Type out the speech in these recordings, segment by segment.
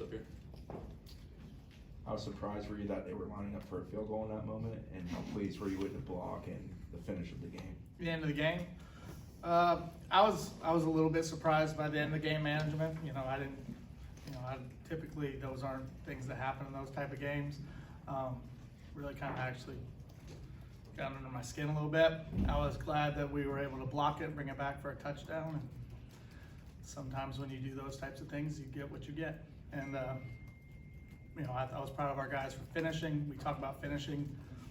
up here. How surprised were you that they were lining up for a field goal in that moment, and how pleased were you with the block and the finish of the game? The end of the game, I was a little bit surprised by the end of the game management. Typically those aren't things that happen in those type of games. Really kind of actually got under my skin a little bit. I was glad that we were able to block it and bring it back for a touchdown. And sometimes when you do those types of things, you get what you get. And I was proud of our guys for finishing. We talk about finishing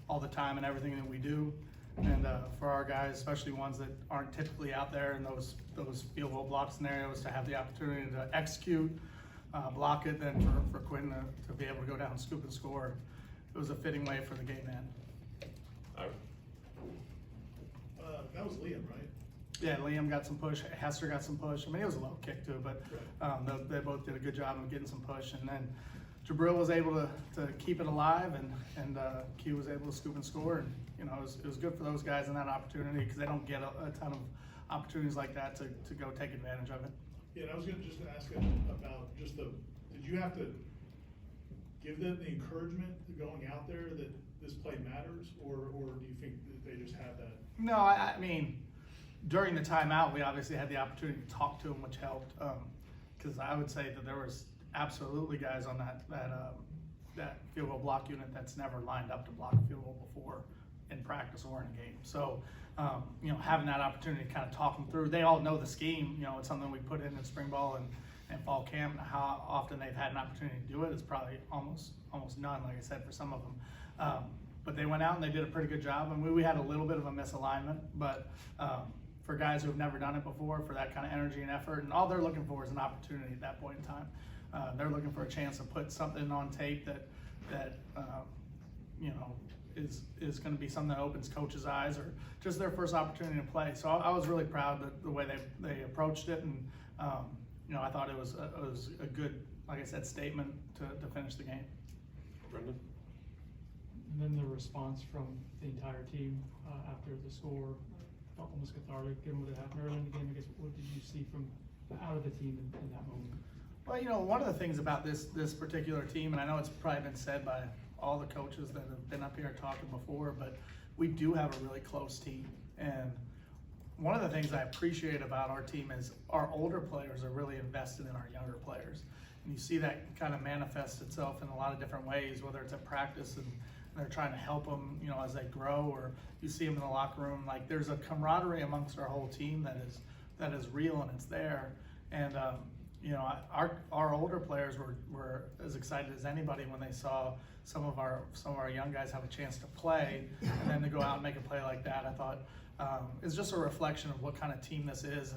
all the time in everything that we do. And for our guys, especially ones that aren't typically out there in those field goal block scenarios, to have the opportunity to execute, block it, then for Quinn to be able to go down, scoop and score, it was a fitting way for the game to end. That was Liam, right? Yeah, Liam got some push. Hester got some push. I mean, it was a low kick too, but they both did a good job of getting some push. And then Jabril was able to keep it alive, and Q was able to scoop and score. And it was good for those guys in that opportunity, because they don't get a ton of opportunities like that to go take advantage of it. Yeah, and I was going to just ask about just did you have to give them the encouragement going out there that this play matters, or do you think that they just had that? No, I mean, during the timeout, we obviously had the opportunity to talk to them, which helped, because I would say that there was absolutely guys on that field goal block unit that's never lined up to block a field goal before in practice or in a game. So, having that opportunity to kind of talk them through, they all know the scheme. It's something we put in spring ball and fall camp. How often they've had an opportunity to do it is probably almost none, like I said, for some of them. But they went out and they did a pretty good job. And we had a little bit of a misalignment, but for guys who have never done it before, for that kind of energy and effort, and all they're looking for is an opportunity at that point in time. They're looking for a chance to put something on tape that is going to be something that opens coaches' eyes, or just their first opportunity to play. So I was really proud that the way they approached it, and I thought it was a good, like I said, statement to finish the game. Brendan? And then the response from the entire team after the score felt almost cathartic, given what had happened early in the game. I guess, what did you see from out of the team in that moment? Well, one of the things about this particular team, and I know it's probably been said by all the coaches that have been up here talking before, but we do have a really close team. And one of the things I appreciate about our team is our older players are really invested in our younger players. And you see that kind of manifest itself in a lot of different ways, whether it's at practice and they're trying to help them, as they grow, or you see them in the locker room. Like, there's a camaraderie amongst our whole team that is real, and it's there. And our older players were as excited as anybody when they saw some of our young guys have a chance to play, and then to go out and make a play like that. I thought it's just a reflection of what kind of team this is,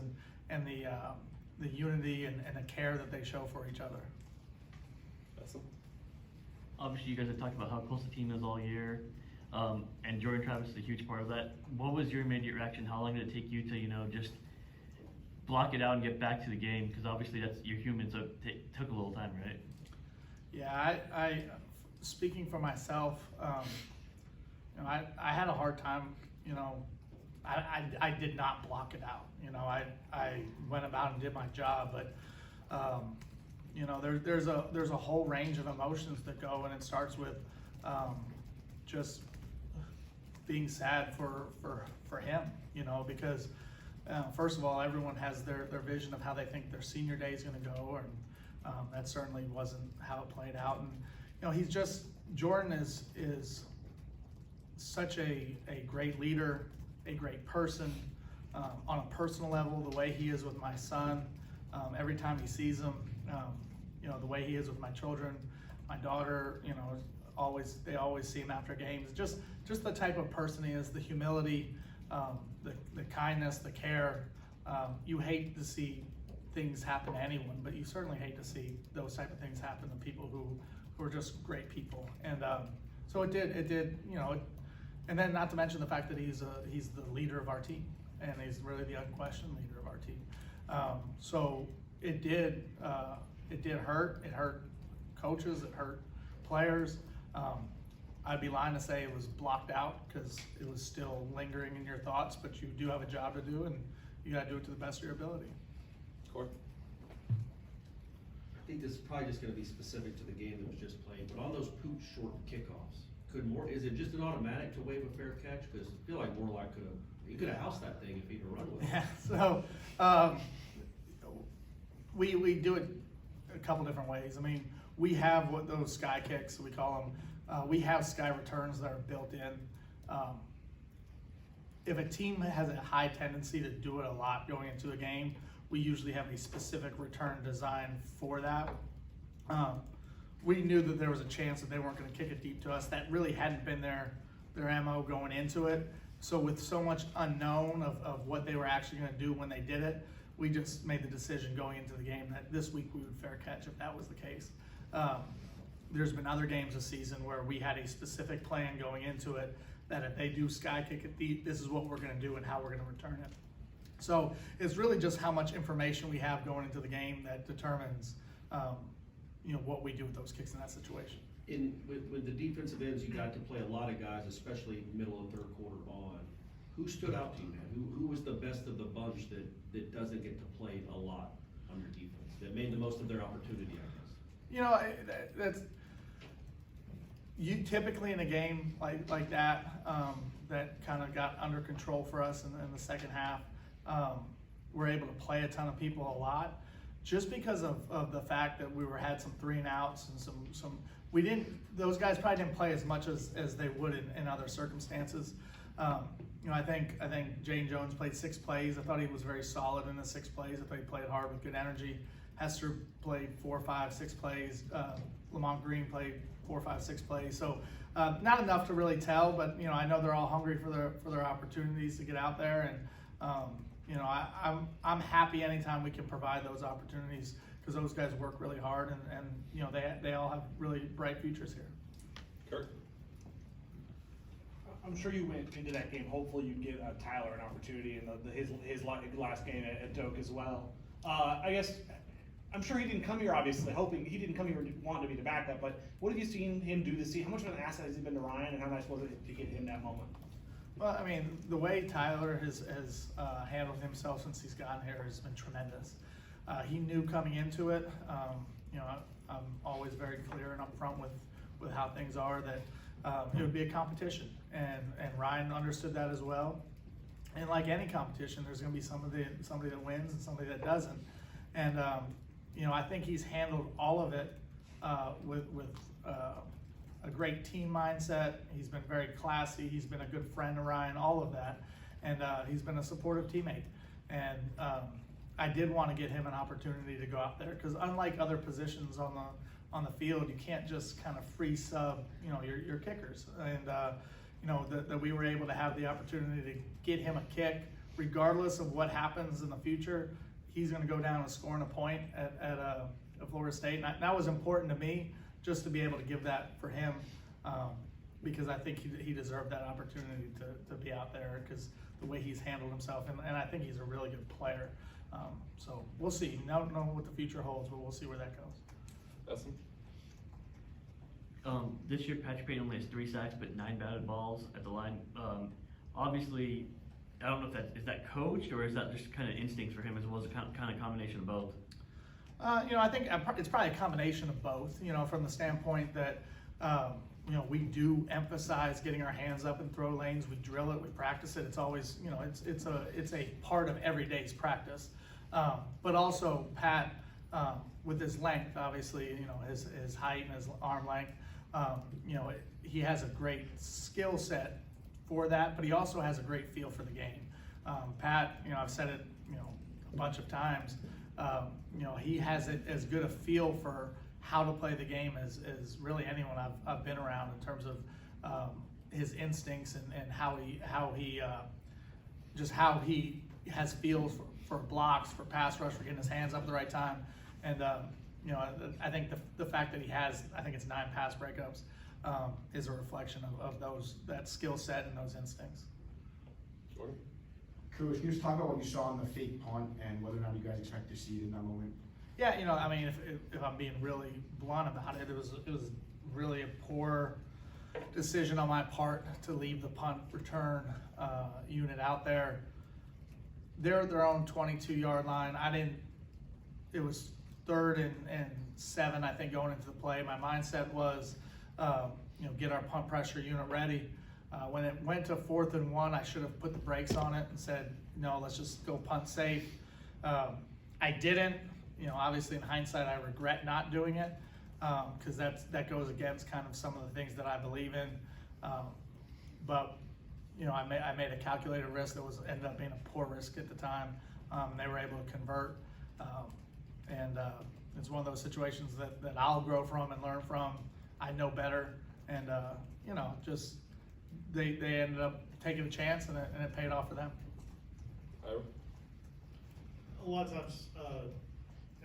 and the unity and the care that they show for each other. Obviously, you guys have talked about how close the team is all year, and Jordan Travis is a huge part of that. What was your immediate reaction? How long did it take you to, just block it out and get back to the game? Because obviously you're human, so it took a little time, right? Yeah, I speaking for myself, I had a hard time. I did not block it out. I went about and did my job, but there's a whole range of emotions that go, and it starts with just being sad for him, because first of all, everyone has their vision of how they think their senior day is going to go, and that certainly wasn't how it played out. And Jordan is such a great leader, a great person, on a personal level, the way he is with my son, every time he sees him, the way he is with my children, my daughter, they always see him after games. Just the type of person he is, the humility, the kindness, the care. You hate to see things happen to anyone, but you certainly hate to see those type of things happen to people who are just great people. And so it did, and then not to mention the fact that he's the leader of our team, and he's really the unquestioned leader of our team. So it did hurt. It hurt coaches. It hurt players. I'd be lying to say it was blocked out, because it was still lingering in your thoughts, but you do have a job to do, and you got to do it to the best of your ability. Corey? I think this is probably just gonna be specific to the game that was just played, but on those poop short kickoffs, is it just an automatic to wave a fair catch? Cause I feel like Warlock he could've housed that thing if he'd have run with it. Yeah, so, we do it a couple different ways. I mean, we have what those sky kicks, we call them, we have sky returns that are built in. If a team has a high tendency to do it a lot going into a game, we usually have a specific return design for that. We knew that there was a chance that they weren't gonna kick it deep to us. That really hadn't been their MO going into it. So with so much unknown of what they were actually gonna do when they did it, we just made the decision going into the game that this week we would fair catch if that was the case. There's been other games this season where we had a specific plan going into it that if they do sky kick it deep, this is what we're gonna do and how we're gonna return it. So it's really just how much information we have going into the game that determines what we do with those kicks in that situation. With the defensive ends, you got to play a lot of guys, especially middle and third quarter on. Who stood out to you, man? Who was the best of the bunch that doesn't get to play a lot on your defense, that made the most of their opportunity, I guess? That's you typically in a game like that, that kind of got under control for us in the second half. We're able to play a ton of people a lot, just because of the fact that we had some 3 and outs and some those guys probably didn't play as much as they would in other circumstances. I think Jane Jones played 6 plays. I thought he was very solid in the 6 plays. I thought he played hard with good energy. Hester played 4, 5, 6 plays. Lamont Green played 4, 5, 6 plays. So not enough to really tell, but I know they're all hungry for their opportunities to get out there, and I'm happy anytime we can provide those opportunities, because those guys work really hard, and they all have really bright futures here. Kirk? I'm sure you went into that game, hopefully you'd give Tyler an opportunity in his last game at Doak as well. I guess, I'm sure he didn't come here obviously hoping, he didn't come here wanting to be the backup, but what have you seen him do this season? How much of an asset has he been to Ryan, and how nice was it to get him that moment? Well, I mean, the way Tyler has handled himself since he's gotten here has been tremendous. He knew coming into it, I'm always very clear and upfront with how things are, that it would be a competition, and Ryan understood that as well. And like any competition, there's going to be somebody that wins and somebody that doesn't. And I think he's handled all of it with a great team mindset. He's been very classy. He's been a good friend to Ryan, all of that. And he's been a supportive teammate. And I did want to get him an opportunity to go out there, because unlike other positions on the field, you can't just kind of free sub, your kickers. And that we were able to have the opportunity to get him a kick, regardless of what happens in the future. He's going to go down and scoring a point at Florida State. And that was important to me, just to be able to give that for him, because I think he deserved that opportunity to be out there, because the way he's handled himself, and I think he's a really good player. So we'll see. Don't know what the future holds, but we'll see where that goes. Dustin? This year, Patrick Payne only has 3 sacks, but 9 batted balls at the line. Obviously, I don't know if is that coached, or is that just kind of instincts for him, as well as a kind of combination of both? I think it's probably a combination of both, from the standpoint that, we do emphasize getting our hands up in throw lanes. We drill it, we practice it. It's always, it's a part of every day's practice. But also Pat, with his length, obviously, his height and his arm length, he has a great skill set for that, but he also has a great feel for the game. Pat, I've said it, a bunch of times, he has as good a feel for how to play the game as really anyone I've been around, in terms of his instincts and how he has feels for blocks, for pass rush, for getting his hands up at the right time. And I think the fact that he has, I think it's 9 pass breakups, is a reflection of that skill set and those instincts. Jordan? Coach, can you just talk about what you saw on the fake punt and whether or not you guys expect to see it in that moment? Yeah, if I'm being really blunt about it, it was really a poor decision on my part to leave the punt return unit out there. They're at their own 22-yard line. It was 3rd and 7, I think, going into the play. My mindset was, get our punt pressure unit ready. When it went to 4th and 1, I should have put the brakes on it and said, no, let's just go punt safe. I didn't. Obviously in hindsight, I regret not doing it, because that goes against kind of some of the things that I believe in. But I made a calculated risk that ended up being a poor risk at the time. They were able to convert, and it's one of those situations that I'll grow from and learn from. I know better, and just they ended up taking a chance, and it paid off for them. A lot of times,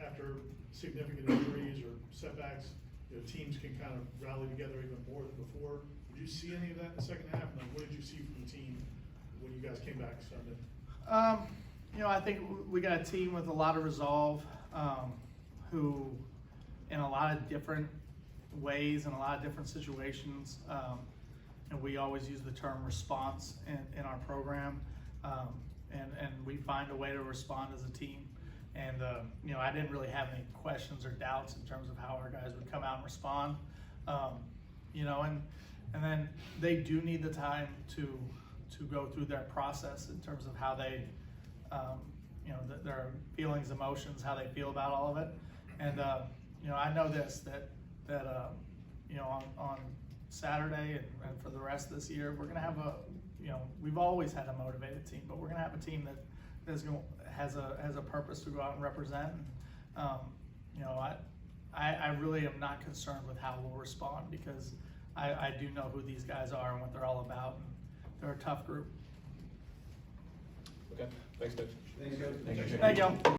after significant injuries or setbacks, teams can kind of rally together even more than before. Did you see any of that in the second half? And what did you see from the team when you guys came back Sunday? I think we got a team with a lot of resolve, who, in a lot of different ways, in a lot of different situations, and we always use the term response in our program, and we find a way to respond as a team. And I didn't really have any questions or doubts in terms of how our guys would come out and respond. And then they do need the time to go through their process in terms of how they, their feelings, emotions, how they feel about all of it. And I know this, that on Saturday and for the rest of this year, we're gonna have we've always had a motivated team, but we're gonna have a team that has a purpose to go out and represent. I really am not concerned with how we'll respond, because I do know who these guys are and what they're all about. And they're a tough group. Okay, thanks, Coach. Thanks, Coach. Thank you. Thank you.